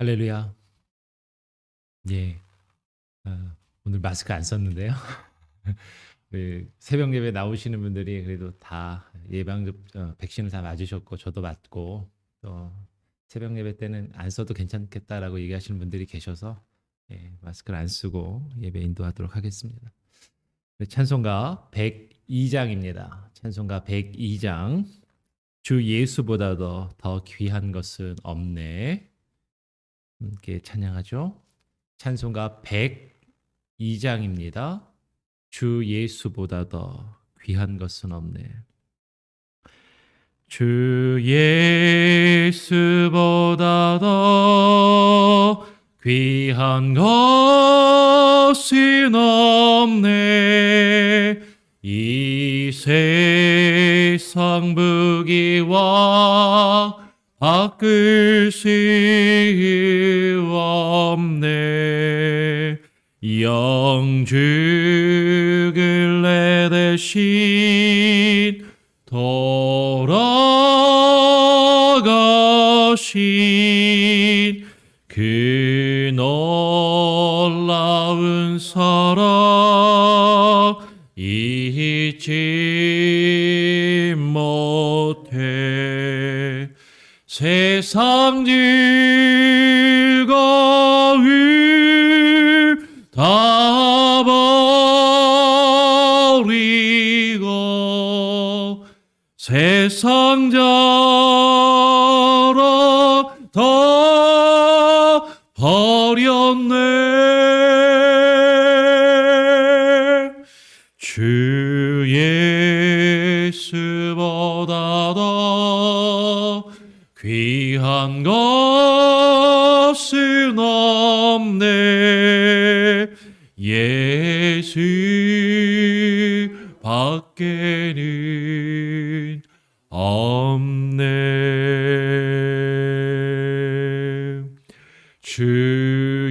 할렐루야. 예. 오늘 마스크 안 썼는데요. 새벽 예배 나오시는 분들이 그래도 다 백신을 다 맞으셨고 저도 맞고 또 새벽 예배 때는 안 써도 괜찮겠다라고 얘기하시는 분들이 계셔서 마스크를 안 쓰고 예배 인도하도록 하겠습니다. 찬송가 102장입니다. 찬송가 102장. 주 예수보다도 더 귀한 것은 없네. 함께 찬양하죠. 찬송가 102장입니다. 주 예수보다 더 귀한 것은 없네. 주 예수보다 더 귀한 것은 없네. 이 세상 부귀와 바꿀 수 없네. 영죽을 내 대신 돌아가신 그 놀라운 사랑 잊지 못해. 세상 즐거움 다 버리고 세상 자랑 다 버렸네. 주 예수보다 더 귀한 것은 없네. 예수 밖에는 없네. 주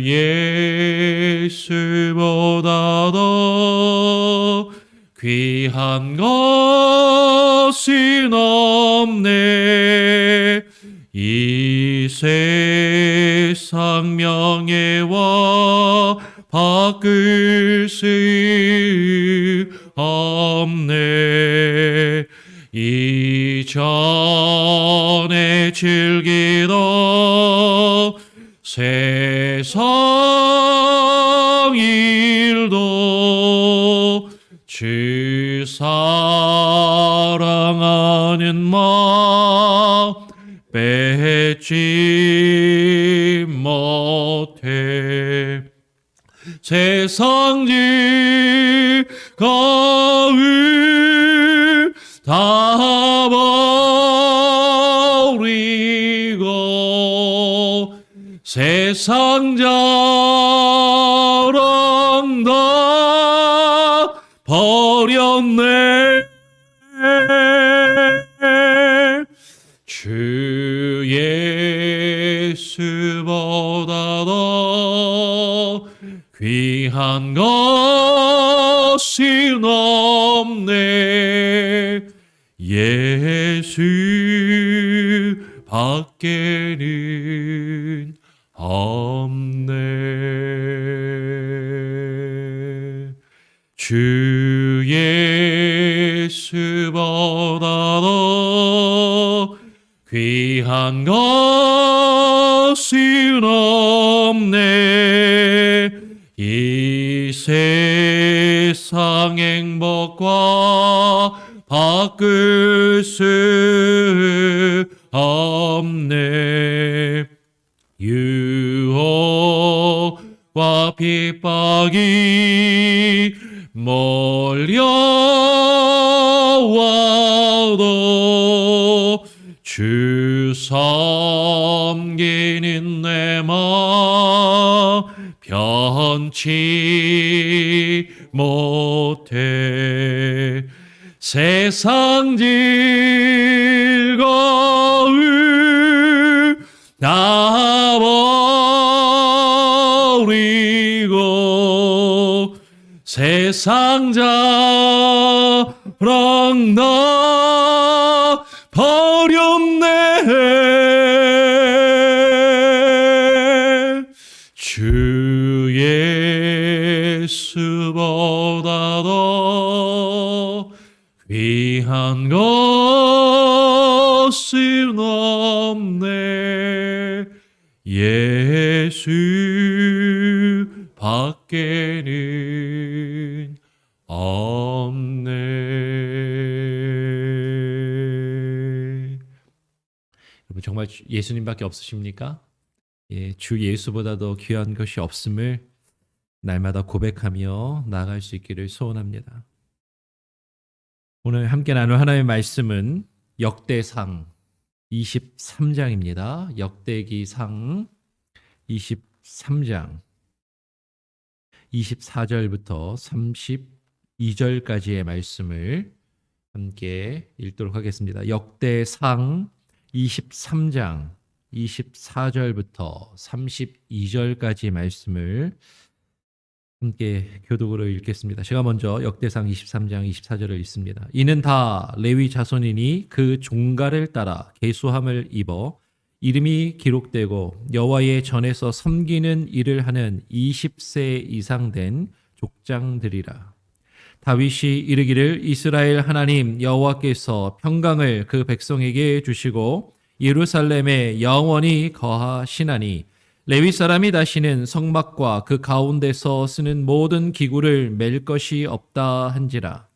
예수보다 더 귀한 것은 없네. 이 세상 명예와 바꿀 수 없네. 이전에 즐기던 세상 일도 주 사랑하는 마음 뺏지 못해. 세상 즐거움 다 버리고 세상 자랑 다 버렸네. 주 예수보다 더 귀한 것은 없네. 예수 밖에는 없네. 주 예수보다 더 귀한 것은 없네. 이 세상 행복과 바꿀 수 없네. 유혹과 핍박이 몰려와도 주 섬기는 내 마음 변치 못해. 세상 즐거움 다 버리고 세상 자랑 다 버렸네. 귀한 것은 없네 예수 밖에는 없네. 여러분 정말 예수님밖에 없으십니까? 예, 주 예수보다도 귀한 것이 없음을 날마다 고백하며 나아갈 수 있기를 소원합니다. 오늘 함께 나눌 하나님의 말씀은 역대상 23장입니다. 역대기상 23장 24절부터 32절까지의 말씀을 함께 읽도록 하겠습니다. 역대상 23장 24절부터 32절까지의 말씀을 함께 교독으로 읽겠습니다. 제가 먼저 역대상 23장 24절을 읽습니다. 이는 다 레위 자손이니 그 종가를 따라 계수함을 입어 이름이 기록되고 여호와의 전에서 섬기는 일을 하는 20세 이상 된 족장들이라. 다윗이 이르기를 이스라엘 하나님 여호와께서 평강을 그 백성에게 주시고 예루살렘에 영원히 거하시나니 레위 사람이 다시는 성막과 그 가운데서 쓰는 모든 기구를 맬 것이 없다 한지라.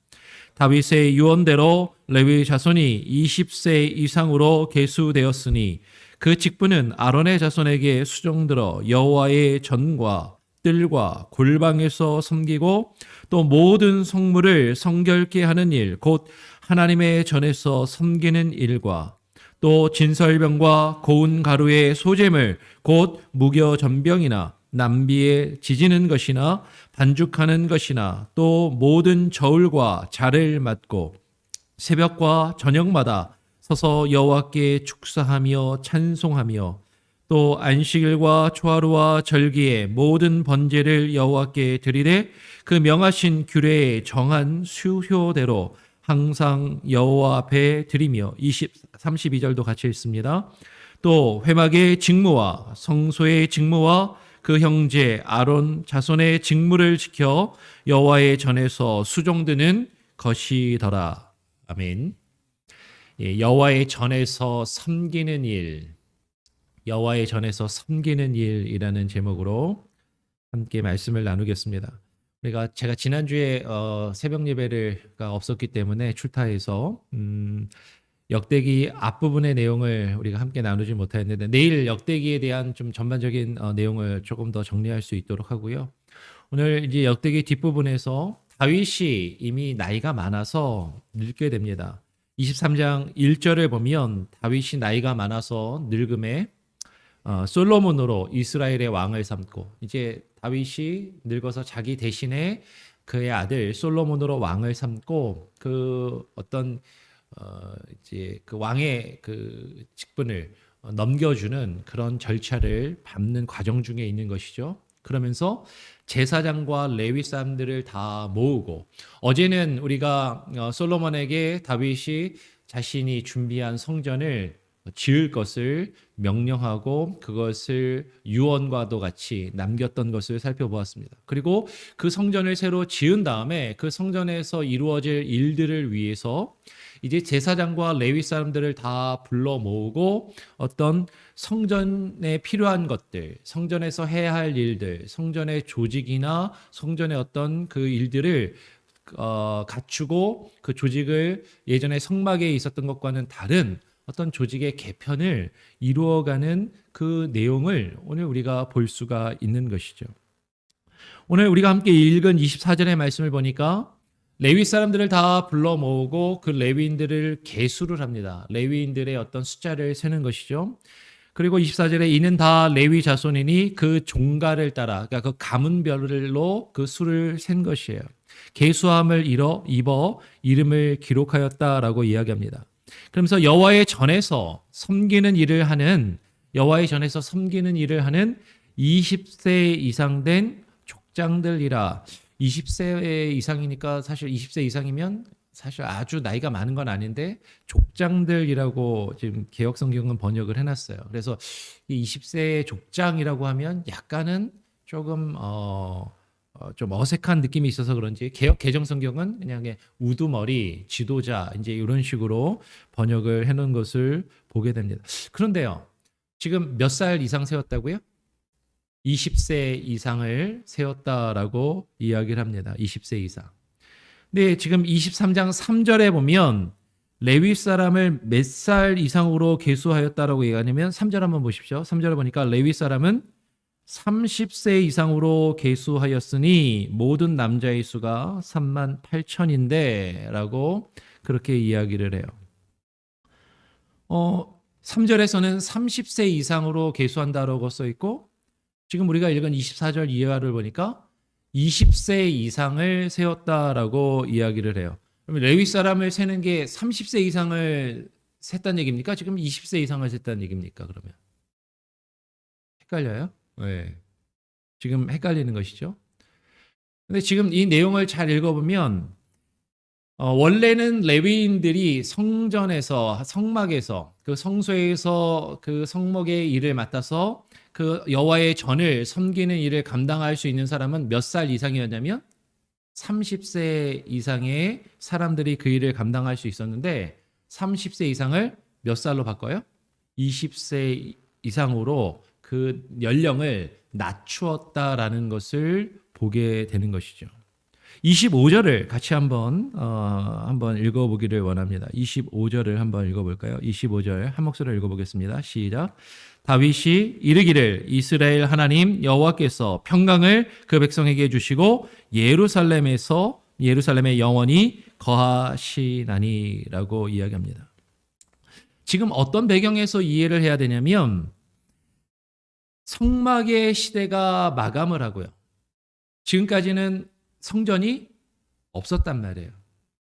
다윗의 유언대로 레위 자손이 20세 이상으로 계수되었으니 그 직분은 아론의 자손에게 수종들어 여호와의 전과 뜰과 골방에서 섬기고 또 모든 성물을 성결케 하는 일, 곧 하나님의 전에서 섬기는 일과 또 진설병과 고운 가루의 소재물 곧 무교전병이나 남비에 지지는 것이나 반죽하는 것이나 또 모든 저울과 자를 맡고 새벽과 저녁마다 서서 여호와께 축사하며 찬송하며 또 안식일과 초하루와 절기에 모든 번제를 여호와께 드리되 그 명하신 규례에 정한 수효대로 항상 여호와 앞에 드리며 32절도 같이 읽습니다. 또 회막의 직무와 성소의 직무와 그 형제 아론 자손의 직무를 지켜 여호와의 전에서 수종드는 것이더라. 아멘. 예, 여호와의 전에서 섬기는 일, 여호와의 전에서 섬기는 일이라는 제목으로 함께 말씀을 나누겠습니다. 제가 지난주에 새벽 예배가 없었기 때문에 출타해서 역대기 앞부분의 내용을 우리가 함께 나누지 못했는데 내일 역대기에 대한 좀 전반적인 내용을 조금 더 정리할 수 있도록 하고요. 오늘 이제 역대기 뒷부분에서 다윗이 이미 나이가 많아서 늙게 됩니다. 23장 1절을 보면 다윗이 나이가 많아서 늙음에 솔로몬으로 이스라엘의 왕을 삼고 이제 다윗이 늙어서 자기 대신에 그의 아들 솔로몬으로 왕을 삼고 그 어떤 이제 그 왕의 그 직분을 넘겨주는 그런 절차를 밟는 과정 중에 있는 것이죠. 그러면서 제사장과 레위 사람들을 다 모으고 어제는 우리가 솔로몬에게 다윗이 자신이 준비한 성전을 지을 것을 명령하고 그것을 유언과도 같이 남겼던 것을 살펴보았습니다. 그리고 그 성전을 새로 지은 다음에 그 성전에서 이루어질 일들을 위해서 이제 제사장과 레위 사람들을 다 불러 모으고 어떤 성전에 필요한 것들, 성전에서 해야 할 일들, 성전의 조직이나 성전의 어떤 그 일들을 갖추고 그 조직을 예전에 성막에 있었던 것과는 다른 어떤 조직의 개편을 이루어가는 그 내용을 오늘 우리가 볼 수가 있는 것이죠. 오늘 우리가 함께 읽은 24절의 말씀을 보니까 레위 사람들을 다 불러 모으고 그 레위인들을 계수를 합니다. 레위인들의 어떤 숫자를 세는 것이죠. 그리고 24절에 이는 다 레위 자손이니 그 종가를 따라, 그러니까 그 가문별로 그 수를 센 것이에요. 계수함을 입어 이름을 기록하였다라고 이야기합니다. 그러면서 여호와의 전에서 섬기는 일을 하는 20세 이상 된 족장들이라. 20세 이상이니까 사실 20세 이상이면 사실 아주 나이가 많은 건 아닌데 족장들이라고 지금 개역 성경은 번역을 해놨어요. 그래서 이 20세 족장이라고 하면 약간은 조금 좀 어색한 느낌이 있어서 그런지 개역 개정 성경은 그냥 우두머리, 지도자 이제 이런 식으로 번역을 해놓은 것을 보게 됩니다. 그런데요, 지금 몇 살 이상 세웠다고요? 20세 이상을 세웠다라고 이야기를 합니다. 20세 이상. 근데 지금 23장 3절에 보면 레위 사람을 몇 살 이상으로 계수하였다라고 얘기하냐면 3절 한번 보십시오. 3절에 보니까 레위 사람은 30세 이상으로 계수하였으니 모든 남자의 수가 3만 8천인데 라고 그렇게 이야기를 해요. 3절에서는 30세 이상으로 계수한다라고 써 있고 지금 우리가 읽은 24절 이하를 보니까 20세 이상을 세웠다라고 이야기를 해요. 그러면 레위 사람을 세는 게 30세 이상을 셌다는 얘기입니까? 지금 20세 이상을 셌다는 얘기입니까? 그러면 헷갈려요? 네. 지금 헷갈리는 것이죠. 근데 지금 이 내용을 잘 읽어보면 원래는 레위인들이 성전에서 성막에서 그 성소에서 그 성목의 일을 맡아서 그 여호와의 전을 섬기는 일을 감당할 수 있는 사람은 몇 살 이상이었냐면 30세 이상의 사람들이 그 일을 감당할 수 있었는데 30세 이상을 몇 살로 바꿔요? 20세 이상으로 그 연령을 낮추었다라는 것을 보게 되는 것이죠. 25절을 같이 한번 읽어보기를 원합니다. 25절을 한번 읽어볼까요? 25절 한 목소리로 읽어보겠습니다. 시작. 다윗이 이르기를 이스라엘 하나님 여호와께서 평강을 그 백성에게 주시고 예루살렘에 영원히 거하시나니라고 이야기합니다. 지금 어떤 배경에서 이해를 해야 되냐면 성막의 시대가 마감을 하고요. 지금까지는 성전이 없었단 말이에요.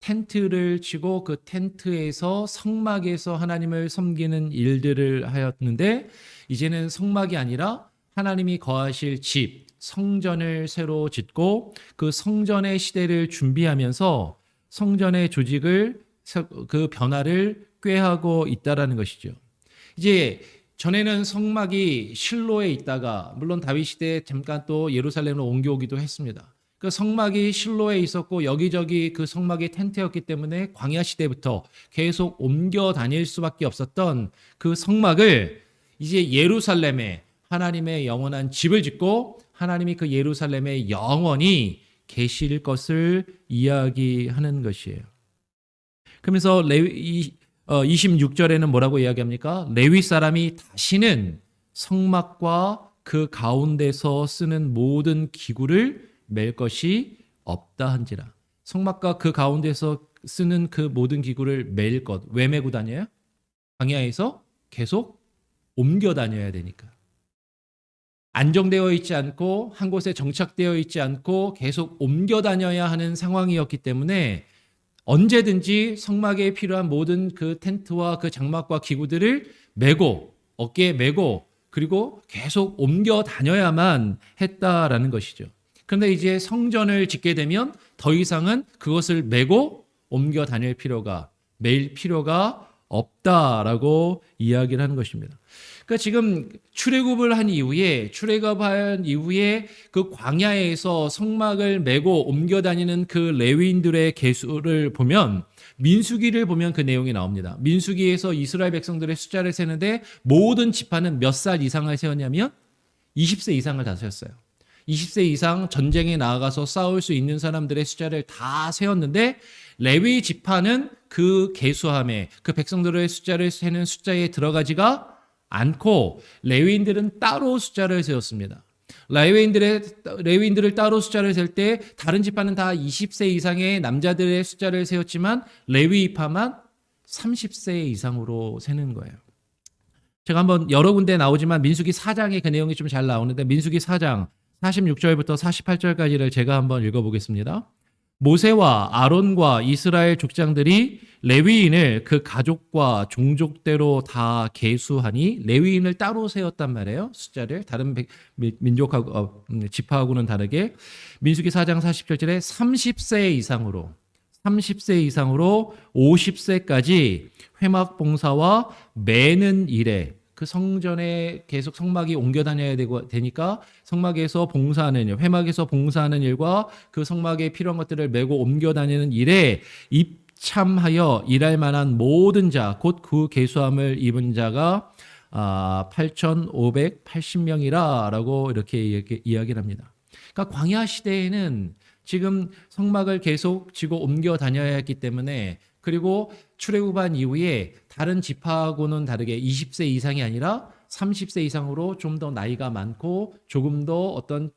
텐트를 치고 그 텐트에서 성막에서 하나님을 섬기는 일들을 하였는데 이제는 성막이 아니라 하나님이 거하실 집, 성전을 새로 짓고 그 성전의 시대를 준비하면서 성전의 조직을 그 변화를 꾀하고 있다라는 것이죠. 이제 전에는 성막이 실로에 있다가 물론 다윗 시대에 잠깐 또 예루살렘으로 옮겨오기도 했습니다. 그 성막이 실로에 있었고 여기저기 그 성막이 텐트였기 때문에 광야 시대부터 계속 옮겨 다닐 수밖에 없었던 그 성막을 이제 예루살렘에 하나님의 영원한 집을 짓고 하나님이 그 예루살렘에 영원히 계실 것을 이야기하는 것이에요. 그러면서 26절에는 뭐라고 이야기합니까? 레위 사람이 다시는 성막과 그 가운데서 쓰는 모든 기구를 맬 것이 없다 한지라. 성막과 그 가운데서 쓰는 그 모든 기구를 맬 것. 왜 메고 다녀요? 광야에서 계속 옮겨 다녀야 되니까. 안정되어 있지 않고 한 곳에 정착되어 있지 않고 계속 옮겨 다녀야 하는 상황이었기 때문에 언제든지 성막에 필요한 모든 그 텐트와 그 장막과 기구들을 메고 어깨에 메고 그리고 계속 옮겨 다녀야만 했다라는 것이죠. 그런데 이제 성전을 짓게 되면 더 이상은 그것을 메고 옮겨 다닐 필요가 매일 필요가 없다라고 이야기를 하는 것입니다. 그러니까 지금 출애굽을 한 이후에 그 광야에서 성막을 메고 옮겨 다니는 그 레위인들의 계수를 보면 민수기를 보면 그 내용이 나옵니다. 민수기에서 이스라엘 백성들의 숫자를 세는데 모든 지파는 몇 살 이상을 세웠냐면 20세 이상을 다 세웠어요. 20세 이상 전쟁에 나아가서 싸울 수 있는 사람들의 숫자를 다 세웠는데 레위 지파는 그 계수함에 그 백성들의 숫자를 세는 숫자에 들어가지가 않고 레위인들은 따로 숫자를 세웠습니다. 레위인들을 따로 숫자를 셀 때 다른 지파는 다 20세 이상의 남자들의 숫자를 세웠지만 레위파만 30세 이상으로 세는 거예요. 제가 한번 여러 군데 나오지만 민수기 4장에 그 내용이 좀 잘 나오는데 민수기 4장 46절부터 48절까지를 제가 한번 읽어보겠습니다. 모세와 아론과 이스라엘 족장들이 레위인을 그 가족과 종족대로 다 계수하니 레위인을 따로 세웠단 말이에요. 숫자를 다른 민족하고 지파하고는 다르게 민수기 4장 47절에 30세 이상으로 50세까지 회막 봉사와 매는 일에 그 성전에 계속 성막이 옮겨 다녀야 되니까 성막에서 봉사하는 일, 회막에서 봉사하는 일과 그 성막에 필요한 것들을 메고 옮겨 다니는 일에 참하여 일할 만한 모든 자, 곧 그 계수함을 입은 자가 8,580명이라 라고 이렇게 이야기를 합니다. 그러니까 광야 시대에는 지금 성막을 계속 지고 옮겨 다녀야 했기 때문에, 그리고 출애굽한 이후에 다른 지파하고는 다르게 20세 이상이 아니라 30세 이상으로 좀 더 나이가 많고 조금 더 어떤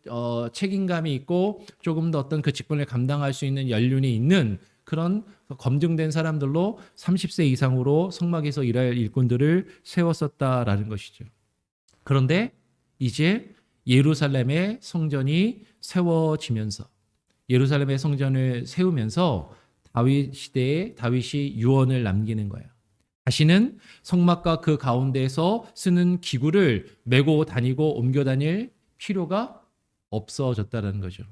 책임감이 있고 조금 더 어떤 그 직분을 감당할 수 있는 연륜이 있는 그런 검증된 사람들로 30세 이상으로 성막에서 일할 일꾼들을 세웠었다라는 것이죠. 그런데 이제 예루살렘의 성전이 세워지면서, 예루살렘의 성전을 세우면서 다윗 시대에 다윗이 유언을 남기는 거예요. 다시는 성막과 그 가운데에서 쓰는 기구를 메고 다니고 옮겨 다닐 필요가 없어졌다는 거죠.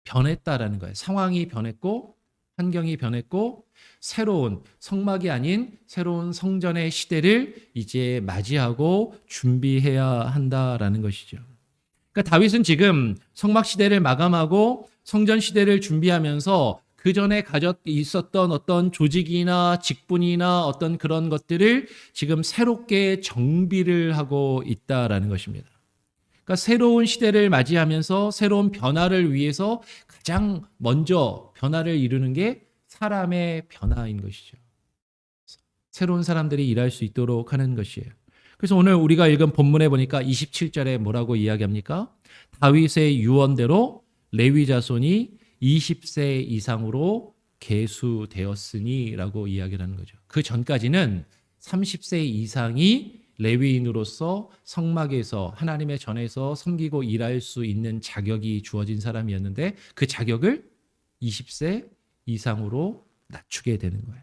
변했다라는 거예요. 상황이 변했고 환경이 변했고 새로운 성막이 아닌 새로운 성전의 시대를 이제 맞이하고 준비해야 한다라는 것이죠. 그러니까 다윗은 지금 성막 시대를 마감하고 성전 시대를 준비하면서 그 전에 있었던 어떤 조직이나 직분이나 어떤 그런 것들을 지금 새롭게 정비를 하고 있다라는 것입니다. 그러니까 새로운 시대를 맞이하면서 새로운 변화를 위해서 가장 먼저 변화를 이루는 게 사람의 변화인 것이죠. 새로운 사람들이 일할 수 있도록 하는 것이에요. 그래서 오늘 우리가 읽은 본문에 보니까 27절에 뭐라고 이야기합니까? 다윗의 유언대로 레위 자손이 20세 이상으로 계수되었으니 라고 이야기를 하는 거죠. 그 전까지는 30세 이상이 레위인으로서 성막에서 하나님의 전에서 섬기고 일할 수 있는 자격이 주어진 사람이었는데 그 자격을 20세 이상으로 낮추게 되는 거예요.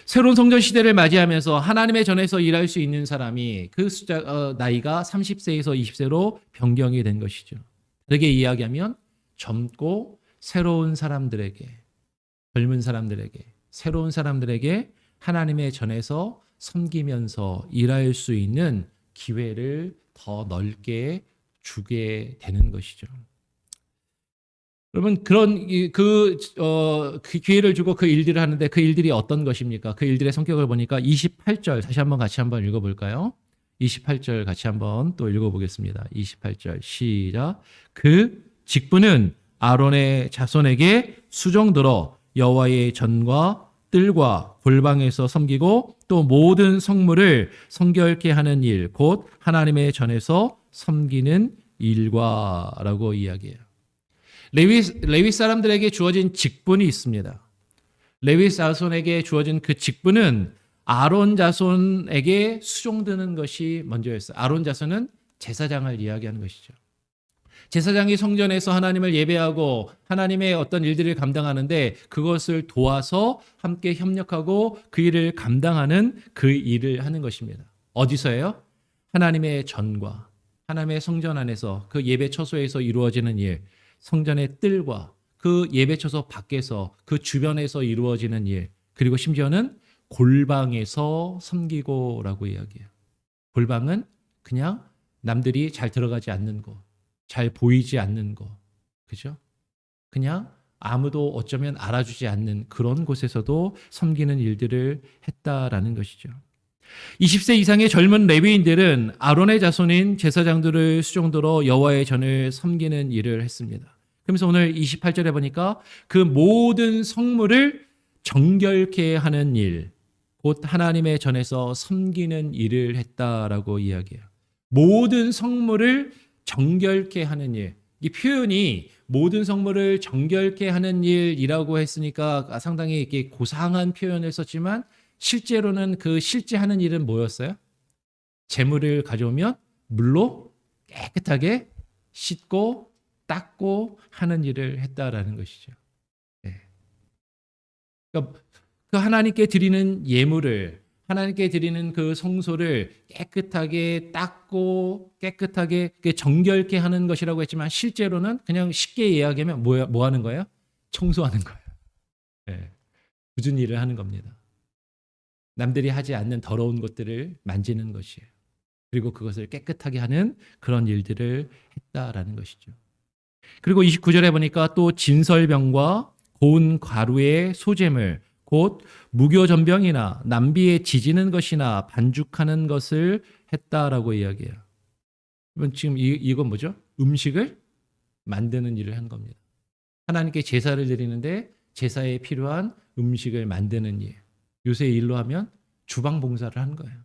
새로운 성전 시대를 맞이하면서 하나님의 전에서 일할 수 있는 사람이 그 나이가 30세에서 20세로 변경이 된 것이죠. 다르게 이야기하면 젊고 새로운 사람들에게, 젊은 사람들에게, 새로운 사람들에게 하나님의 전에서 섬기면서 일할 수 있는 기회를 더 넓게 주게 되는 것이죠. 여러분, 그런 그 기회를 주고 그 일들을 하는데 그 일들이 어떤 것입니까? 그 일들의 성격을 보니까 28절 다시 한번 같이 한번 읽어볼까요? 28절 같이 한번 또 읽어보겠습니다. 28절 시작. 그 직분은 아론의 자손에게 수종들어 여호와의 전과 뜰과 골방에서 섬기고 또 모든 성물을 성결케 하는 일, 곧 하나님의 전에서 섬기는 일과라고 이야기해요. 레위 사람들에게 주어진 직분이 있습니다. 레위 자손에게 주어진 그 직분은 아론 자손에게 수종드는 것이 먼저였어요. 아론 자손은 제사장을 이야기하는 것이죠. 제사장이 성전에서 하나님을 예배하고 하나님의 어떤 일들을 감당하는데 그것을 도와서 함께 협력하고 그 일을 감당하는 그 일을 하는 것입니다. 어디서예요? 하나님의 전과 하나님의 성전 안에서 그 예배 처소에서 이루어지는 일, 성전의 뜰과 그 예배 처소 밖에서 그 주변에서 이루어지는 일, 그리고 심지어는 골방에서 섬기고라고 이야기해요. 골방은 그냥 남들이 잘 들어가지 않는 곳, 잘 보이지 않는 것, 그죠? 그냥 아무도 어쩌면 알아주지 않는 그런 곳에서도 섬기는 일들을 했다라는 것이죠. 20세 이상의 젊은 레위인들은 아론의 자손인 제사장들을 수종들어 여호와의 전을 섬기는 일을 했습니다. 그러면서 오늘 28절에 보니까 그 모든 성물을 정결케 하는 일, 곧 하나님의 전에서 섬기는 일을 했다라고 이야기해요. 모든 성물을 정결케 하는 일. 이 표현이 모든 성물을 정결케 하는 일이라고 했으니까 상당히 이렇게 고상한 표현을 썼지만 실제로는 그 실제 하는 일은 뭐였어요? 재물을 가져오면 물로 깨끗하게 씻고 닦고 하는 일을 했다라는 것이죠. 네. 그러니까 그 하나님께 드리는 예물을, 하나님께 드리는 그 성소를 깨끗하게 닦고 깨끗하게 정결케 하는 것이라고 했지만 실제로는 그냥 쉽게 이야기하면 뭐 하는 거예요? 청소하는 거예요. 네. 굳은 일을 하는 겁니다. 남들이 하지 않는 더러운 것들을 만지는 것이에요. 그리고 그것을 깨끗하게 하는 그런 일들을 했다라는 것이죠. 그리고 29절에 보니까 또 진설병과 고운 가루의 소재물 곧 무교전병이나 남비에 지지는 것이나 반죽하는 것을 했다라고 이야기해요. 그러면 지금 이건 뭐죠? 음식을 만드는 일을 한 겁니다. 하나님께 제사를 드리는데 제사에 필요한 음식을 만드는 일. 요새 일로 하면 주방 봉사를 한 거예요.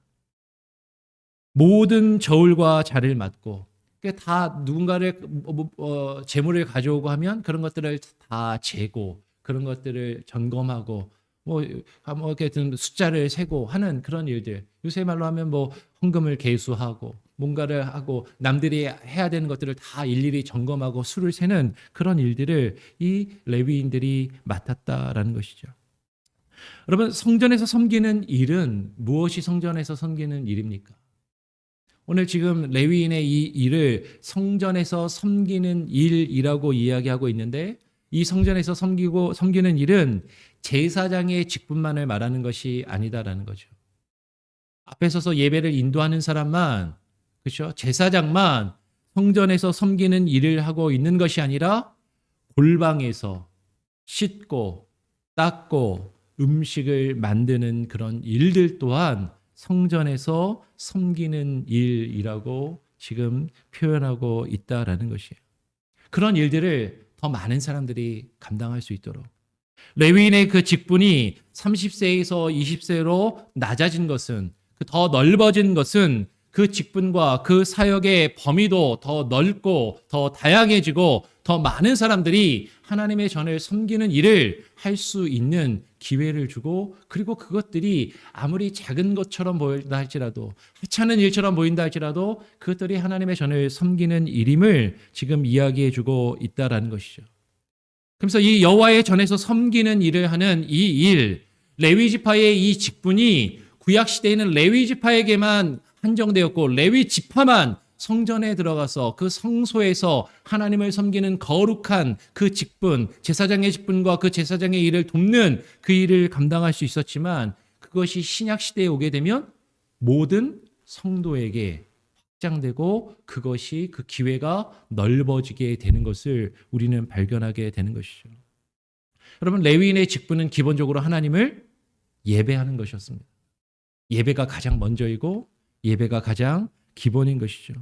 모든 저울과 자를 맡고 다 누군가를 재물을 가져오고 하면 그런 것들을 다 재고 그런 것들을 점검하고 뭐 어쨌든 숫자를 세고 하는 그런 일들. 요새 말로 하면 뭐 헌금을 계수하고 뭔가를 하고 남들이 해야 되는 것들을 다 일일이 점검하고 수를 세는 그런 일들을 이 레위인들이 맡았다라는 것이죠. 여러분, 성전에서 섬기는 일은 무엇이 성전에서 섬기는 일입니까? 오늘 지금 레위인의 이 일을 성전에서 섬기는 일이라고 이야기하고 있는데 이 성전에서 섬기는 일은 제사장의 직분만을 말하는 것이 아니다라는 거죠. 앞에 서서 예배를 인도하는 사람만, 그렇죠? 제사장만 성전에서 섬기는 일을 하고 있는 것이 아니라 골방에서 씻고 닦고 음식을 만드는 그런 일들 또한 성전에서 섬기는 일이라고 지금 표현하고 있다라는 것이에요. 그런 일들을 더 많은 사람들이 감당할 수 있도록 레위인의 그 직분이 30세에서 20세로 낮아진 것은 더 넓어진 것은 그 직분과 그 사역의 범위도 더 넓고 더 다양해지고 더 많은 사람들이 하나님의 전을 섬기는 일을 할 수 있는 기회를 주고 그리고 그것들이 아무리 작은 것처럼 보인다 할지라도 하찮은 일처럼 보인다 할지라도 그것들이 하나님의 전을 섬기는 일임을 지금 이야기해 주고 있다라는 것이죠. 그래서 이 여호와의 전에서 섬기는 일을 하는 이 일, 레위 지파의 이 직분이 구약 시대에는 레위 지파에게만 한정되었고 레위 지파만 성전에 들어가서 그 성소에서 하나님을 섬기는 거룩한 그 직분, 제사장의 직분과 그 제사장의 일을 돕는 그 일을 감당할 수 있었지만 그것이 신약 시대에 오게 되면 모든 성도에게 확장되고 그것이 그 기회가 넓어지게 되는 것을 우리는 발견하게 되는 것이죠. 여러분, 레위인의 직분은 기본적으로 하나님을 예배하는 것이었습니다. 예배가 가장 먼저이고 예배가 가장 기본인 것이죠.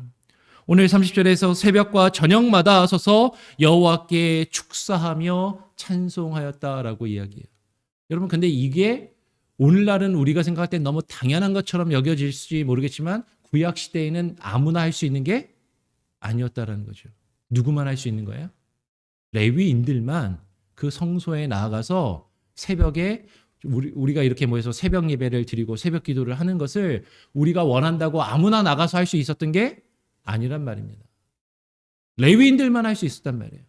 오늘 30절에서 새벽과 저녁마다 서서 여호와께 축사하며 찬송하였다라고 이야기해요. 여러분, 근데 이게 오늘날은 우리가 생각할 때 너무 당연한 것처럼 여겨질지 모르겠지만 구약 시대에는 아무나 할 수 있는 게 아니었다라는 거죠. 누구만 할 수 있는 거예요? 레위인들만 그 성소에 나아가서 새벽에 우리가 이렇게 모여서 새벽 예배를 드리고 새벽 기도를 하는 것을 우리가 원한다고 아무나 나가서 할 수 있었던 게 아니란 말입니다. 레위인들만 할 수 있었단 말이에요.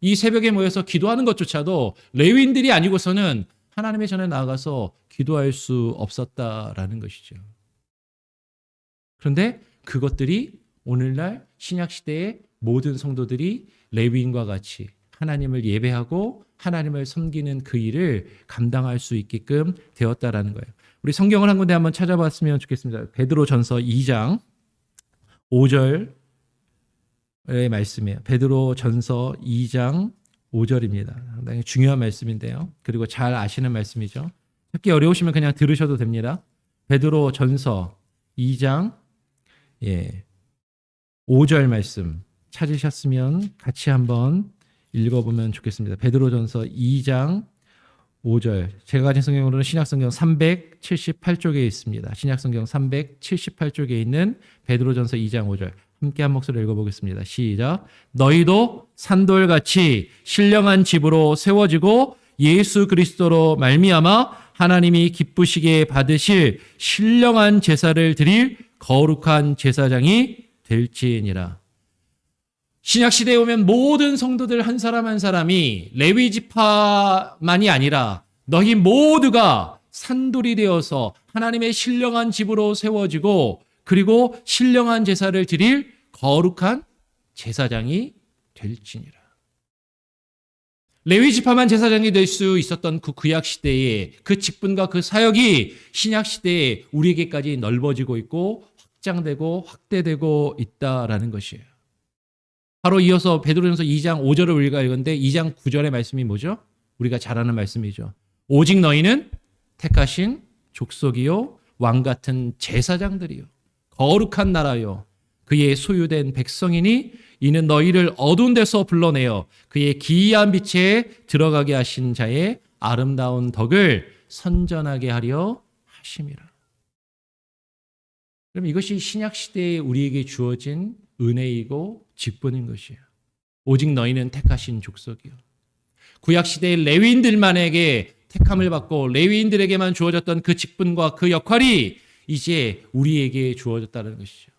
이 새벽에 모여서 기도하는 것조차도 레위인들이 아니고서는 하나님의 전에 나아가서 기도할 수 없었다라는 것이죠. 그런데 그것들이 오늘날 신약 시대의 모든 성도들이 레위인과 같이 하나님을 예배하고 하나님을 섬기는 그 일을 감당할 수 있게끔 되었다라는 거예요. 우리 성경을 한 군데 한번 찾아봤으면 좋겠습니다. 베드로전서 2장 5절의 말씀이에요. 베드로전서 2장 5절입니다. 상당히 중요한 말씀인데요. 그리고 잘 아시는 말씀이죠. 찾기 어려우시면 그냥 들으셔도 됩니다. 베드로전서 2장 5절 말씀 찾으셨으면 같이 한번 읽어보면 좋겠습니다. 베드로전서 2장 5절. 제가 가진 성경으로는 신약성경 378쪽에 있습니다. 신약성경 378쪽에 있는 베드로전서 2장 5절. 함께 한 목소리로 읽어보겠습니다. 시작. 너희도 산돌같이 신령한 집으로 세워지고 예수 그리스도로 말미암아 하나님이 기쁘시게 받으실 신령한 제사를 드릴 거룩한 제사장이 될지니라. 신약 시대에 오면 모든 성도들 한 사람 한 사람이 레위 지파만이 아니라 너희 모두가 산돌이 되어서 하나님의 신령한 집으로 세워지고 그리고 신령한 제사를 드릴 거룩한 제사장이 될지니라. 레위 지파만 제사장이 될 수 있었던 그 구약 시대에 그 직분과 그 사역이 신약 시대에 우리에게까지 넓어지고 있고 확장되고 확대되고 있다라는 것이에요. 바로 이어서 베드로전서 2장 5절을 우리가 읽었는데 2장 9절의 말씀이 뭐죠? 우리가 잘 아는 말씀이죠. 오직 너희는 택하신 족속이요 왕 같은 제사장들이요 거룩한 나라요 그의 소유된 백성이니 이는 너희를 어두운 데서 불러내어 그의 기이한 빛에 들어가게 하신 자의 아름다운 덕을 선전하게 하려 하심이라. 그럼 이것이 신약 시대에 우리에게 주어진 은혜이고 직분인 것이에요. 오직 너희는 택하신 족속이요. 구약 시대의 레위인들만에게 택함을 받고 레위인들에게만 주어졌던 그 직분과 그 역할이 이제 우리에게 주어졌다는 것이죠.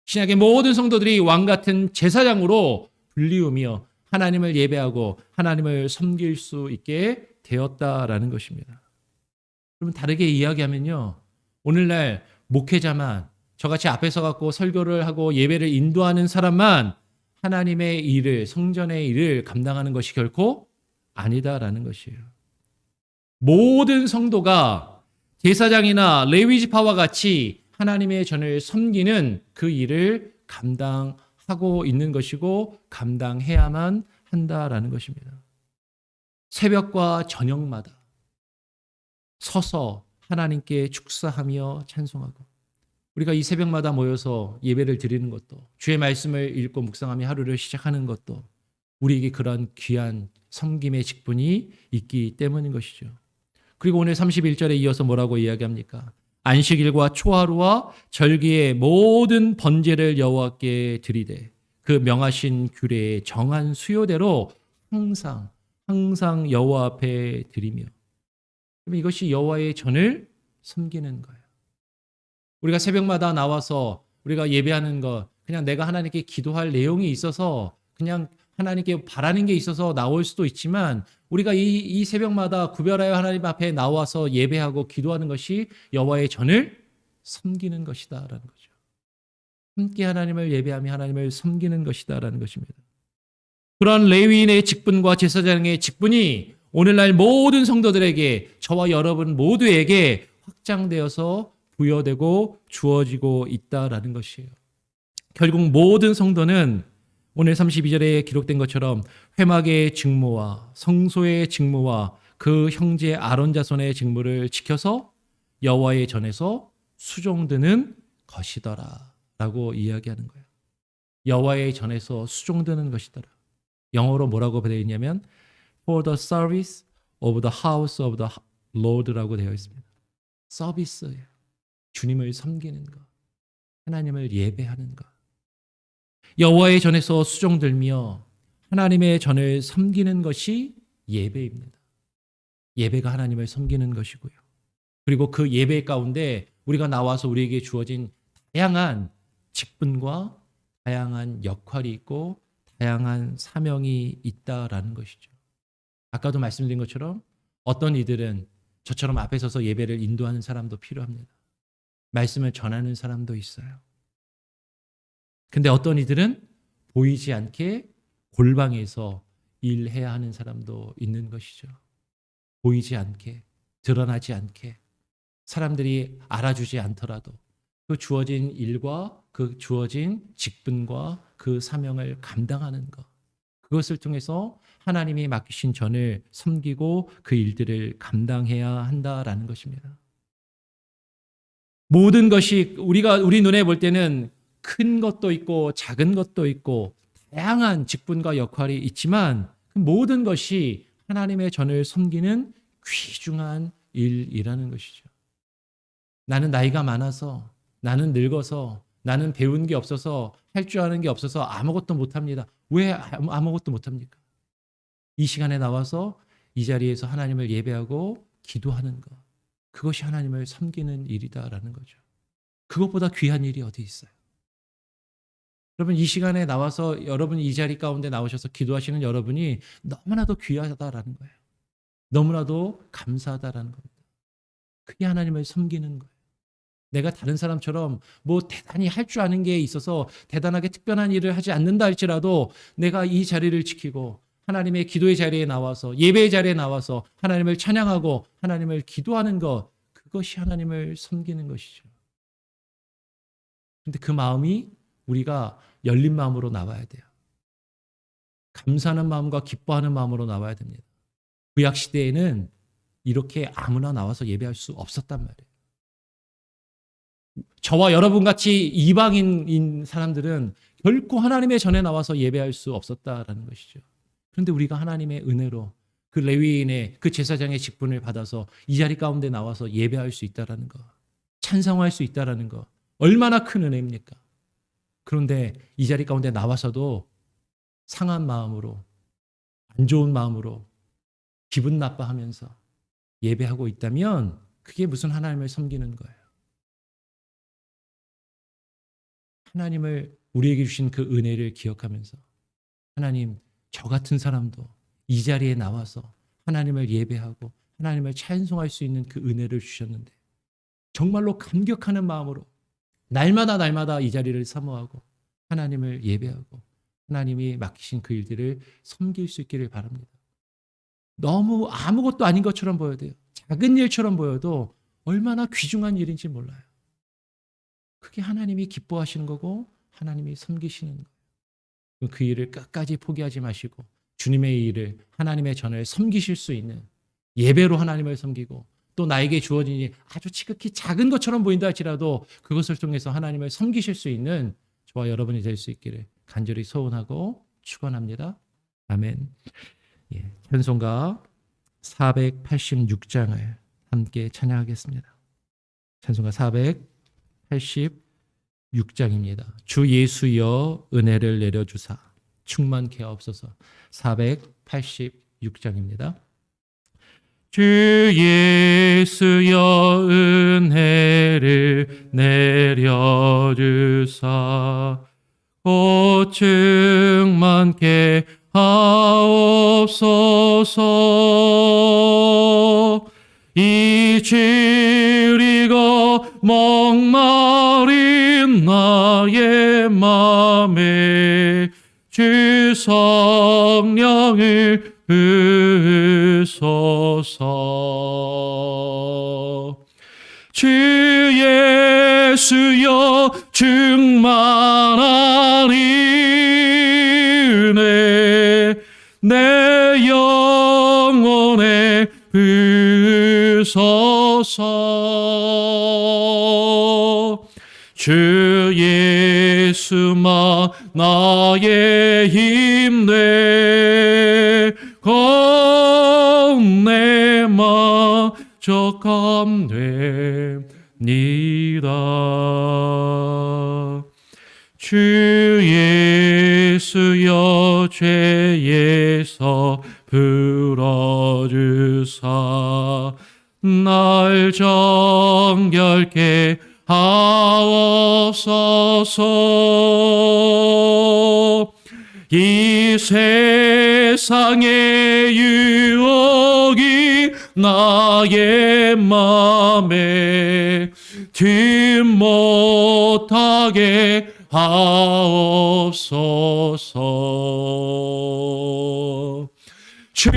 신약의 모든 성도들이 왕 같은 제사장으로 불리우며 하나님을 예배하고 하나님을 섬길 수 있게 되었다라는 것입니다. 그러면 다르게 이야기하면요. 오늘날 목회자만 저같이 앞에 서갖고 설교를 하고 예배를 인도하는 사람만 하나님의 일을 성전의 일을 감당하는 것이 결코 아니다라는 것이에요. 모든 성도가 제사장이나 레위지파와 같이 하나님의 전을 섬기는 그 일을 감당하고 있는 것이고 감당해야만 한다라는 것입니다. 새벽과 저녁마다 서서 하나님께 축사하며 찬송하고 우리가 이 새벽마다 모여서 예배를 드리는 것도 주의 말씀을 읽고 묵상하며 하루를 시작하는 것도 우리에게 그런 귀한 섬김의 직분이 있기 때문인 것이죠. 그리고 오늘 31절에 이어서 뭐라고 이야기합니까? 안식일과 초하루와 절기의 모든 번제를 여호와께 드리되 그 명하신 규례의 정한 수요대로 항상 여호와 앞에 드리며 그럼 이것이 여호와의 전을 섬기는 거예요. 우리가 새벽마다 나와서 우리가 예배하는 것 그냥 내가 하나님께 기도할 내용이 있어서 그냥 하나님께 바라는 게 있어서 나올 수도 있지만 우리가 이 새벽마다 구별하여 하나님 앞에 나와서 예배하고 기도하는 것이 여호와의 전을 섬기는 것이다라는 거죠. 함께 하나님을 예배하며 하나님을 섬기는 것이다라는 것입니다. 그런 레위인의 직분과 제사장의 직분이 오늘날 모든 성도들에게 저와 여러분 모두에게 확장되어서 부여되고 주어지고 있다라는 것이에요. 결국 모든 성도는 오늘 32절에 기록된 것처럼 회막의 직무와 성소의 직무와 그 형제 아론 자손의 직무를 지켜서 여호와의 전에서 수종드는 것이더라 라고 이야기하는 거예요. 여호와의 전에서 수종드는 것이더라. 영어로 뭐라고 되어 있냐면 For the service of the house of the Lord라고 되어 있습니다. 서비스예요. 주님을 섬기는 것, 하나님을 예배하는 것. 여호와의 전에서 수종들며 하나님의 전을 섬기는 것이 예배입니다. 예배가 하나님을 섬기는 것이고요. 그리고 그 예배 가운데 우리가 나와서 우리에게 주어진 다양한 직분과 다양한 역할이 있고 다양한 사명이 있다라는 것이죠. 아까도 말씀드린 것처럼 어떤 이들은 저처럼 앞에 서서 예배를 인도하는 사람도 필요합니다. 말씀을 전하는 사람도 있어요. 근데 어떤 이들은 보이지 않게 골방에서 일해야 하는 사람도 있는 것이죠. 보이지 않게, 드러나지 않게, 사람들이 알아주지 않더라도 그 주어진 일과 그 주어진 직분과 그 사명을 감당하는 것. 그것을 통해서 하나님이 맡기신 전을 섬기고 그 일들을 감당해야 한다라는 것입니다. 모든 것이 우리 눈에 볼 때는 큰 것도 있고 작은 것도 있고 다양한 직분과 역할이 있지만 그 모든 것이 하나님의 전을 섬기는 귀중한 일이라는 것이죠. 나는 나이가 많아서, 나는 늙어서, 나는 배운 게 없어서, 할 줄 아는 게 없어서 아무것도 못합니다. 왜 아무것도 못합니까? 이 시간에 나와서 이 자리에서 하나님을 예배하고 기도하는 것. 그것이 하나님을 섬기는 일이다라는 거죠. 그것보다 귀한 일이 어디 있어요? 여러분 이 시간에 나와서 여러분 이 자리 가운데 나오셔서 기도하시는 여러분이 너무나도 귀하다라는 거예요. 너무나도 감사하다라는 겁니다. 그게 하나님을 섬기는 거예요. 내가 다른 사람처럼 뭐 대단히 할 줄 아는 게 있어서 대단하게 특별한 일을 하지 않는다 할지라도 내가 이 자리를 지키고 하나님의 기도의 자리에 나와서 예배의 자리에 나와서 하나님을 찬양하고 하나님을 기도하는 것, 그것이 하나님을 섬기는 것이죠. 근데 그 마음이 우리가 열린 마음으로 나와야 돼요. 감사하는 마음과 기뻐하는 마음으로 나와야 됩니다. 구약 시대에는 이렇게 아무나 나와서 예배할 수 없었단 말이에요. 저와 여러분 같이 이방인인 사람들은 결코 하나님의 전에 나와서 예배할 수 없었다라는 것이죠. 그런데 우리가 하나님의 은혜로 그 레위인의 그 제사장의 직분을 받아서 이 자리 가운데 나와서 예배할 수 있다라는 것, 찬송할 수 있다라는 것, 얼마나 큰 은혜입니까? 그런데 이 자리 가운데 나와서도 상한 마음으로, 안 좋은 마음으로 기분 나빠하면서 예배하고 있다면 그게 무슨 하나님을 섬기는 거예요. 하나님을 우리에게 주신 그 은혜를 기억하면서 하나님, 저 같은 사람도 이 자리에 나와서 하나님을 예배하고 하나님을 찬송할 수 있는 그 은혜를 주셨는데 정말로 감격하는 마음으로 날마다 이 자리를 사모하고 하나님을 예배하고 하나님이 맡기신 그 일들을 섬길 수 있기를 바랍니다. 너무 아무것도 아닌 것처럼 보여도 돼요. 작은 일처럼 보여도 얼마나 귀중한 일인지 몰라요. 그게 하나님이 기뻐하시는 거고 하나님이 섬기시는 거예요. 그 일을 끝까지 포기하지 마시고 주님의 일을, 하나님의 전을 섬기실 수 있는 예배로 하나님을 섬기고 또 나에게 주어진 일이 아주 지극히 작은 것처럼 보인다 할지라도 그것을 통해서 하나님을 섬기실 수 있는 저와 여러분이 될 수 있기를 간절히 소원하고 축원합니다. 아멘. 예, 찬송가 486장을 함께 찬양하겠습니다. 찬송가 486장입니다. 주 예수여 은혜를 내려주사 충만케 하옵소서. 486장입니다. 주 예수여 은혜를 내려주사 곧 충만케 하옵소서. 이 질이고 목마른 나의 맘에 주 성령을 부으소서. 주 예수여 충만한 은혜 내 영혼에 부으소서. 주 예수만 나의 힘내 내 만족함됩니다. 주 예수여 죄에서 풀어주사 날 정결케 하옵소서. 이 세상의 유혹이 나의 맘에 뒷 못하게 하옵소서. 주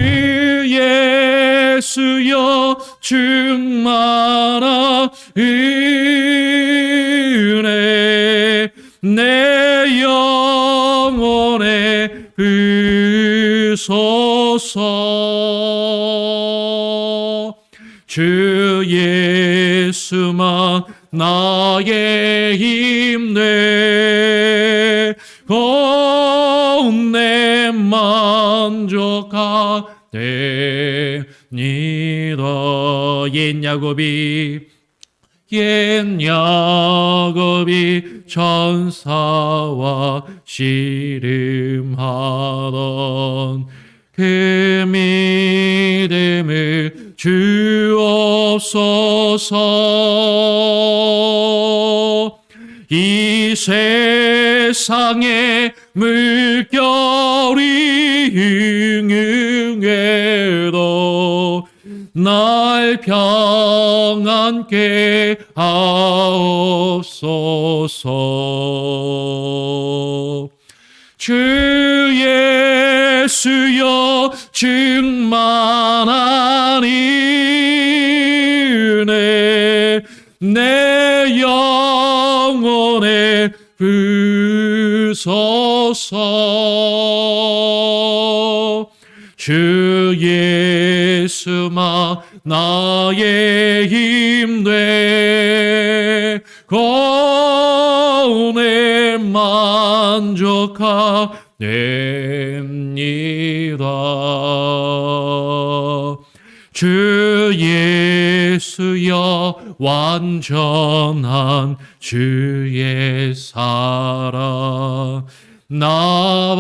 예수여 충만한 은혜 내 영혼에 부소서. 주 예수만 나의 힘내 내 만족하되니다. 옛 야곱이 천사와 씨름하던 그 믿음을 주옵소서. 이 세상의 물결이 흉흉해도 날 평안케 하옵소서. 주 예수여 내 영혼에 부소서. 주 예수만 나의 힘되 고뇌 만족하렵니다. 주 예수여 완전한 주의 사랑 나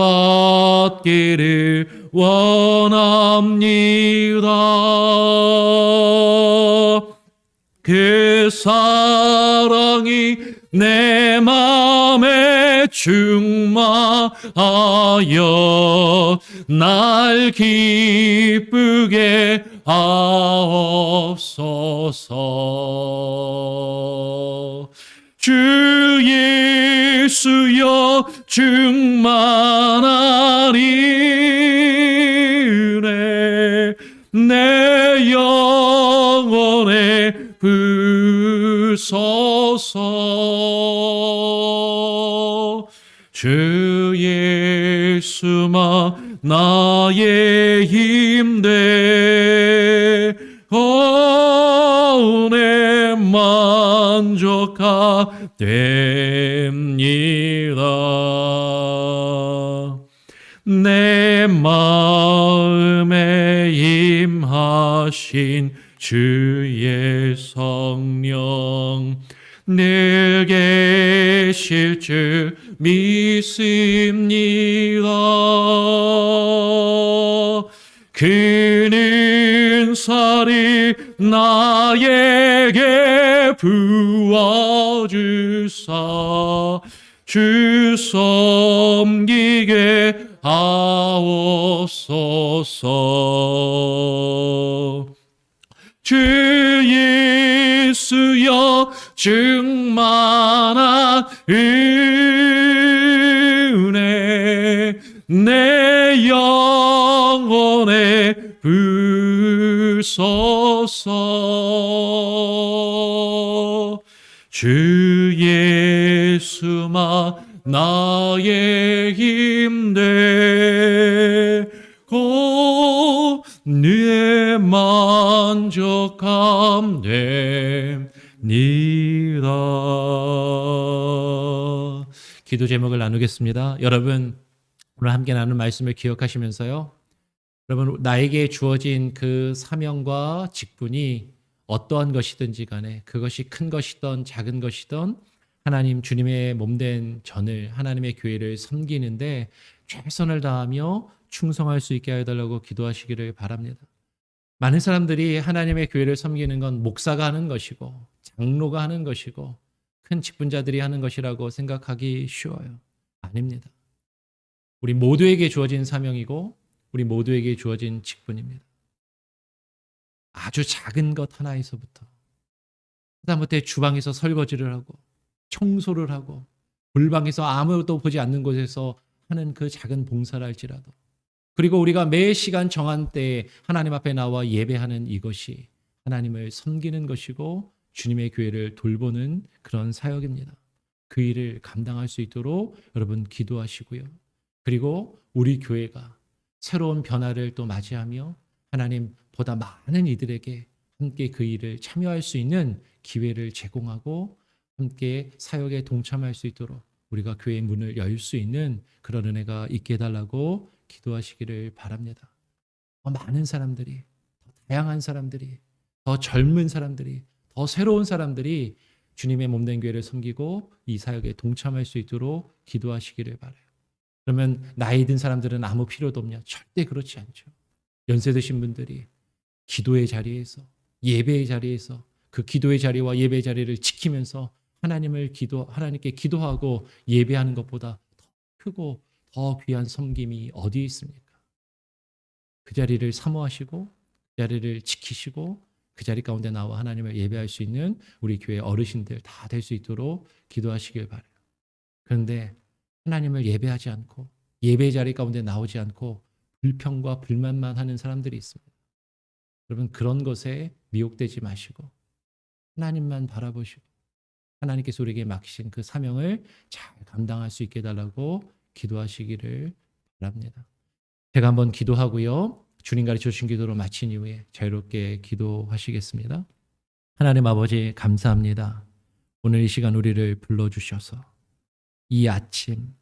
받기를 원합니다. 그 사랑이 내 맘에 충만하여 날 기쁘게 하옵소서. 주 예수여 충만한 은혜 내 영혼에 부소서. 주 예수만 나의 힘되 고뇌 만족하됩니다. 내 마음에 임하신 주의 성령 늘 계실 줄 믿습니다. 그는 살이 나에게 부어주사 주 섬기게 하옵소서. 주 예수여 충만한 은혜 내 영혼에 부소서. 주 예수만 나의 힘되 고뇌 만족함됩니다. 기도 제목을 나누겠습니다. 여러분 오늘 함께 나눈 말씀을 기억하시면서요, 여러분 나에게 주어진 그 사명과 직분이 어떠한 것이든지 간에 그것이 큰 것이든 작은 것이든 하나님 주님의 몸된 전을 하나님의 교회를 섬기는데 최선을 다하며 충성할 수 있게 해달라고 기도하시기를 바랍니다. 많은 사람들이 하나님의 교회를 섬기는 건 목사가 하는 것이고 장로가 하는 것이고 큰 직분자들이 하는 것이라고 생각하기 쉬워요. 아닙니다. 우리 모두에게 주어진 사명이고 우리 모두에게 주어진 직분입니다. 아주 작은 것 하나에서부터 하다못해 주방에서 설거지를 하고 청소를 하고 골방에서 아무것도 보지 않는 곳에서 하는 그 작은 봉사를 할지라도, 그리고 우리가 매 시간 정한 때에 하나님 앞에 나와 예배하는 이것이 하나님을 섬기는 것이고 주님의 교회를 돌보는 그런 사역입니다. 그 일을 감당할 수 있도록 여러분 기도하시고요. 그리고 우리 교회가 새로운 변화를 또 맞이하며 하나님 보다 많은 이들에게 함께 그 일을 참여할 수 있는 기회를 제공하고 함께 사역에 동참할 수 있도록 우리가 교회의 문을 열 수 있는 그런 은혜가 있게 해달라고 기도하시기를 바랍니다. 더 많은 사람들이, 더 다양한 사람들이, 더 젊은 사람들이, 더 새로운 사람들이 주님의 몸된 교회를 섬기고 이 사역에 동참할 수 있도록 기도하시기를 바라요. 그러면 나이 든 사람들은 아무 필요도 없냐? 절대 그렇지 않죠. 연세 드신 분들이 기도의 자리에서, 예배의 자리에서 그 기도의 자리와 예배의 자리를 지키면서 하나님께 기도하고 예배하는 것보다 더 크고 더 귀한 섬김이 어디 있습니까? 그 자리를 사모하시고 그 자리를 지키시고 그 자리 가운데 나와 하나님을 예배할 수 있는 우리 교회 어르신들 다 될 수 있도록 기도하시길 바라요. 그런데 하나님을 예배하지 않고 예배의 자리 가운데 나오지 않고 불평과 불만만 하는 사람들이 있습니다. 여러분 그런 것에 미혹되지 마시고 하나님만 바라보시고 하나님께서 우리에게 맡기신 그 사명을 잘 감당할 수 있게 해달라고 기도하시기를 바랍니다. 제가 한번 기도하고요. 주님 가르쳐 주신 기도로 마친 이후에 자유롭게 기도하시겠습니다. 하나님 아버지 감사합니다. 오늘 이 시간 우리를 불러주셔서 이 아침,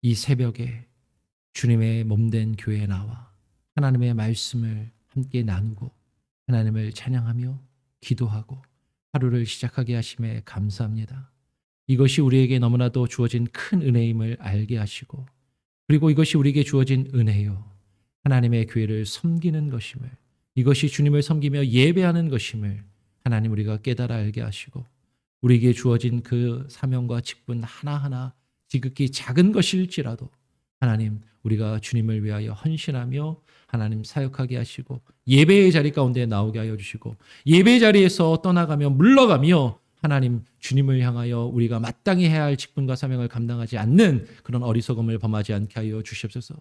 이 새벽에 주님의 몸된 교회에 나와 하나님의 말씀을 함께 나누고 하나님을 찬양하며 기도하고 하루를 시작하게 하심에 감사합니다. 이것이 우리에게 너무나도 주어진 큰 은혜임을 알게 하시고 그리고 이것이 우리에게 주어진 은혜요. 하나님의 교회를 섬기는 것임을 이것이 주님을 섬기며 예배하는 것임을 하나님 우리가 깨달아 알게 하시고 우리에게 주어진 그 사명과 직분 하나하나 지극히 작은 것일지라도 하나님 우리가 주님을 위하여 헌신하며 하나님 사역하게 하시고 예배의 자리 가운데 나오게 하여 주시고 예배의 자리에서 떠나가며 물러가며 하나님 주님을 향하여 우리가 마땅히 해야 할 직분과 사명을 감당하지 않는 그런 어리석음을 범하지 않게 하여 주시옵소서.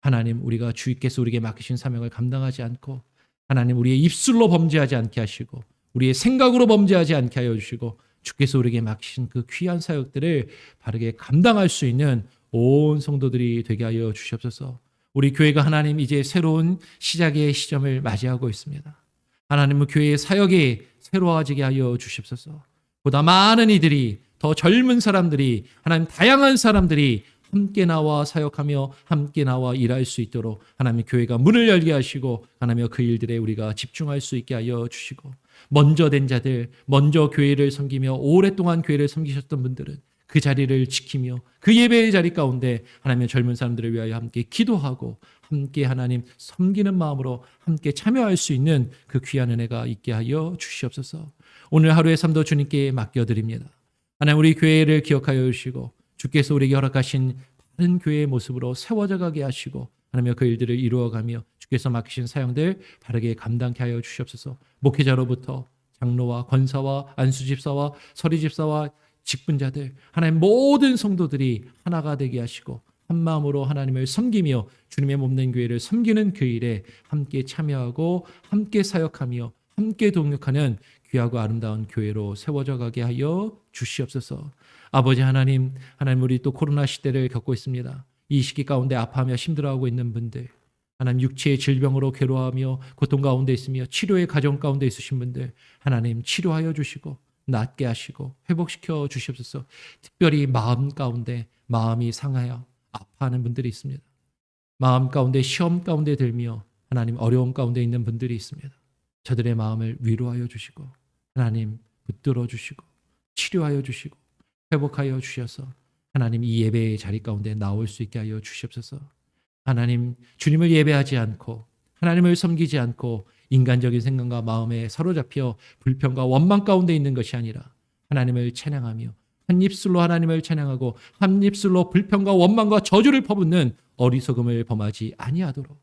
하나님 우리가 주께서 우리에게 맡기신 사명을 감당하지 않고 하나님 우리의 입술로 범죄하지 않게 하시고 우리의 생각으로 범죄하지 않게 하여 주시고 주께서 우리에게 맡기신 그 귀한 사역들을 바르게 감당할 수 있는 온 성도들이 되게 하여 주시옵소서. 우리 교회가 하나님 이제 새로운 시작의 시점을 맞이하고 있습니다. 하나님은 교회의 사역이 새로워지게 하여 주시옵소서. 보다 많은 이들이 더 젊은 사람들이 하나님 다양한 사람들이 함께 나와 사역하며 함께 나와 일할 수 있도록 하나님 교회가 문을 열게 하시고 하나님 그 일들에 우리가 집중할 수 있게 하여 주시고 먼저 된 자들 먼저 교회를 섬기며 오랫동안 교회를 섬기셨던 분들은 그 자리를 지키며 그 예배의 자리 가운데 하나님의 젊은 사람들을 위하여 함께 기도하고 함께 하나님 섬기는 마음으로 함께 참여할 수 있는 그 귀한 은혜가 있게 하여 주시옵소서. 오늘 하루의 삶도 주님께 맡겨드립니다. 하나님 우리 교회를 기억하여 주시고 주께서 우리에게 허락하신 바른 교회의 모습으로 세워져 가게 하시고 하나님 그 일들을 이루어가며 주께서 맡기신 사역들 바르게 감당케 하여 주시옵소서. 목회자로부터 장로와 권사와 안수집사와 서리집사와 직분자들 하나님 모든 성도들이 하나가 되게 하시고 한 마음으로 하나님을 섬기며 주님의 몸된 교회를 섬기는 그 일에 함께 참여하고 함께 사역하며 함께 동역하는 귀하고 아름다운 교회로 세워져 가게 하여 주시옵소서. 아버지 하나님 우리 또 코로나 시대를 겪고 있습니다. 이 시기 가운데 아파하며 힘들어하고 있는 분들 하나님 육체의 질병으로 괴로워하며 고통 가운데 있으며 치료의 과정 가운데 있으신 분들 하나님 치료하여 주시고 낫게 하시고 회복시켜 주시옵소서. 특별히 마음 가운데 마음이 상하여 아파하는 분들이 있습니다. 마음 가운데 시험 가운데 들며 하나님 어려움 가운데 있는 분들이 있습니다. 저들의 마음을 위로하여 주시고 하나님 붙들어 주시고 치료하여 주시고 회복하여 주셔서 하나님 이 예배의 자리 가운데 나올 수 있게 하여 주시옵소서. 하나님 주님을 예배하지 않고 하나님을 섬기지 않고 인간적인 생각과 마음에 사로잡혀 불평과 원망 가운데 있는 것이 아니라 하나님을 찬양하며 한 입술로 하나님을 찬양하고 한 입술로 불평과 원망과 저주를 퍼붓는 어리석음을 범하지 아니하도록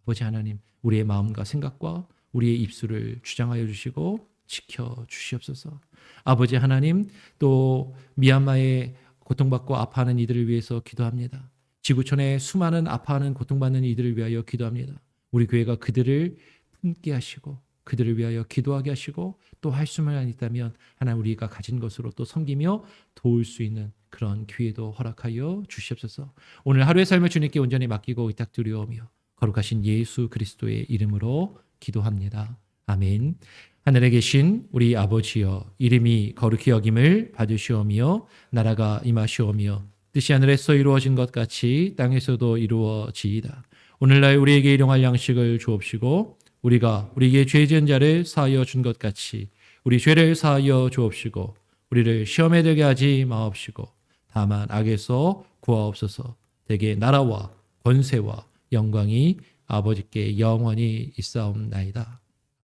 아버지 하나님 우리의 마음과 생각과 우리의 입술을 주장하여 주시고 지켜 주시옵소서. 아버지 하나님 또 미얀마에 고통받고 아파하는 이들을 위해서 기도합니다. 지구촌에 수많은 아파하는 고통받는 이들을 위하여 기도합니다. 우리 교회가 그들을 품게 하시고 그들을 위하여 기도하게 하시고 또 할 수만 있다면 하나님 우리가 가진 것으로 또 섬기며 도울 수 있는 그런 기회도 허락하여 주시옵소서. 오늘 하루의 삶을 주님께 온전히 맡기고 의탁드리오며 거룩하신 예수 그리스도의 이름으로 기도합니다. 아멘. 하늘에 계신 우리 아버지여 이름이 거룩히 여김을 받으시오며 나라가 임하시오며 뜻이 하늘에서 이루어진 것 같이 땅에서도 이루어지이다. 오늘날 우리에게 일용할 양식을 주옵시고 우리가 우리에게 죄 지은 자를 사하여 준 것 같이 우리 죄를 사하여 주옵시고 우리를 시험에 들게 하지 마옵시고 다만 악에서 구하옵소서. 대개 나라와 권세와 영광이 아버지께 영원히 있사옵나이다.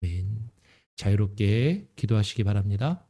아멘. 자유롭게 기도하시기 바랍니다.